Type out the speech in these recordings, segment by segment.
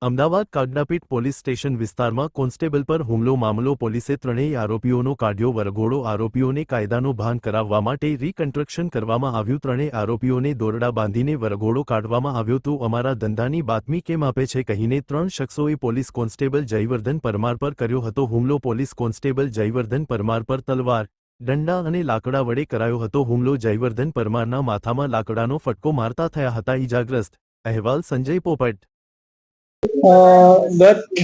Ahmedabad Kagdapith police station વિસ્તારમાં constable પર હુમલો મામલો પોલીસે ત્રણેય આરોપીઓનો કાઢ્યો વરઘોડો આરોપીઓને કાયદાનું ભાન કરાવવા માટે રીકન્સ્ટ્રક્શન કરવામાં આવ્યું ત્રણેય આરોપીઓને દોરડા બાંધીને વરઘોડો કાઢવામાં આવ્યો તો અમારા ધંધાની બાતમી કેમ આપે છે કહીને ત્રણ શખ્સોએ પોલીસ કોન્સ્ટેબલ જયવર્ધન પરમાર પર કર્યો હતો હુમલો પોલીસ કોન્સ્ટેબલ જયવર્ધન પરમાર પર તલવાર દંડા અને લાકડા વડે કરાયો હતો હુમલો જયવર્ધન પરમારના માથામાં લાકડાનો ફટકો મારતા થયા હતા ઈજાગ્રસ્ત અહેવાલ સંજય પોપટ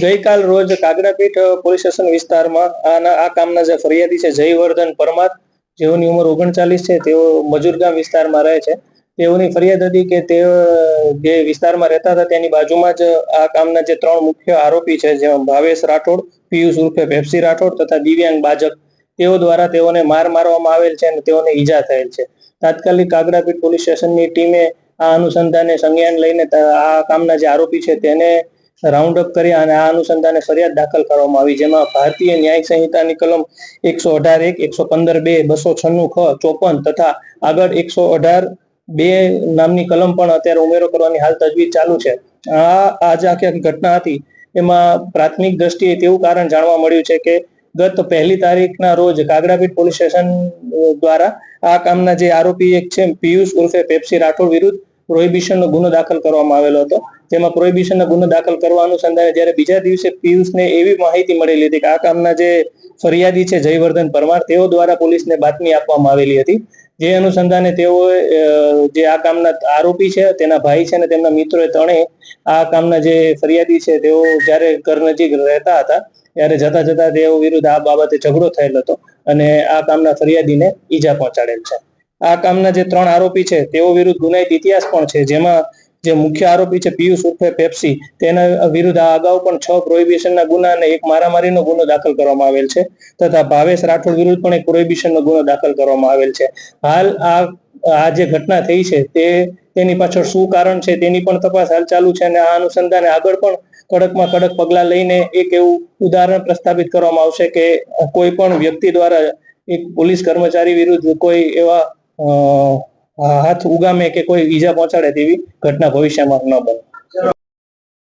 ગઈકાલ રોજ કાગડાપીઠ પોલીસ સ્ટેશન વિસ્તારમાં આ કામના જે ફરિયાદી છે જયવર્ધન પરમાર, જેઓની ઉંમર 39 છે, તેઓ મજૂરગામ વિસ્તારમાં રહે છે. તેઓની ફરિયાદ હતી કે તેઓ જે વિસ્તારમાં રહેતા હતા તેની બાજુમાં જ આ કામના જે ત્રણ મુખ્ય આરોપી છે, જેમાં ભાવેશ રાઠોડ, પિયુષ ઉર્ફે પેપ્સી રાઠોડ તથા દિવ્યાંગ બાજક, તેઓ દ્વારા તેઓને મારવામાં આવેલ છે અને તેઓને ઈજા થયેલ છે. તાત્કાલિક કાગડાપીઠ પોલીસ સ્ટેશનની ટીમે આ અનુસંધાને સંજ્ઞાન લઈને આ કામના જે આરોપી છે તેને રાઉન્ડ અપ કર્યા અને આ અનુસંધાને ફરિયાદ દાખલ કરવામાં આવી, જેમાં ભારતીય ન્યાયિક સંહિતાની કલમ 118(1), 115(2), 296 ખ, 54 તથા આગળ 118(2) નામની કલમ પણ અત્યારે ઉમેરો કરવાની હાલ તજવીજ ચાલુ છે. આજે આખી ઘટના હતી એમાં પ્રાથમિક દ્રષ્ટિએ તેવું કારણ જાણવા મળ્યું છે કે ગત 1 તારીખના રોજ કાગડાપીઠ પોલીસ સ્ટેશન દ્વારા આ કામના જે આરોપી એક છે પિયુષ ઉર્ફે પેપ્સી રાઠોડ વિરુદ્ધ પ્રોહિબિશનનો ગુનો દાખલ કરવામાં આવેલો હતો. તેમાં પ્રોહિબિશનનો ગુનો દાખલ કરવા અનુસંધાને જ્યારે બીજા દિવસે પિયુષને એવી માહિતી મળેલી હતી કે આ કામના જે ફરિયાદી છે જયવર્ધન પરમાર, તેઓ દ્વારા પોલીસને બાતમી આપવામાં આવેલી હતી. જે અનુસંધાને તેઓએ જે આ કામના આરોપી છે, તેના ભાઈ છે અને તેમના મિત્રોએ ત્રણેય આ કામના જે ફરિયાદી છે તેઓ જ્યારે ઘર નજીક રહેતા હતા ત્યારે જતા જતા તેઓ વિરુદ્ધ આ બાબતે ઝઘડો થયેલ હતો અને આ કામના ફરિયાદીને ઈજા પહોંચાડેલ છે. આ કામના જે ત્રણ આરોપી છે તેઓ વિરુદ્ધ ગુનાહિત ઇતિહાસ પણ છે, જેમાં જે મુખ્ય આરોપી છે પિયુષ ઉર્ફે પેપ્સી, તેના વિરુદ્ધ આ અગાઉ પણ 6 પ્રોહિબિશનના ગુના અને એક મારામારીનો ગુનો દાખલ કરવામાં આવેલ છે તથા ભાવેશ રાઠોડ વિરુદ્ધ પણ એક પ્રોહિબિશનનો ગુનો દાખલ કરવામાં આવેલ છે. હાલ આ જે ઘટના થઈ છે તેની પાછળ શું કારણ છે તેની પણ તપાસ હાલ ચાલુ છે અને આ અનુસંધાને આગળ પણ કડકમાં કડક પગલાં લઈને એક એવું ઉદાહરણ પ્રસ્થાપિત કરવામાં આવશે કે કોઈ પણ વ્યક્તિ દ્વારા એક પોલીસ કર્મચારી વિરુદ્ધ કોઈ એવા હાથ ઉગામે કે કોઈ ઈજા પહોંચાડે તેવી ઘટના ભવિષ્યમાં ન બને.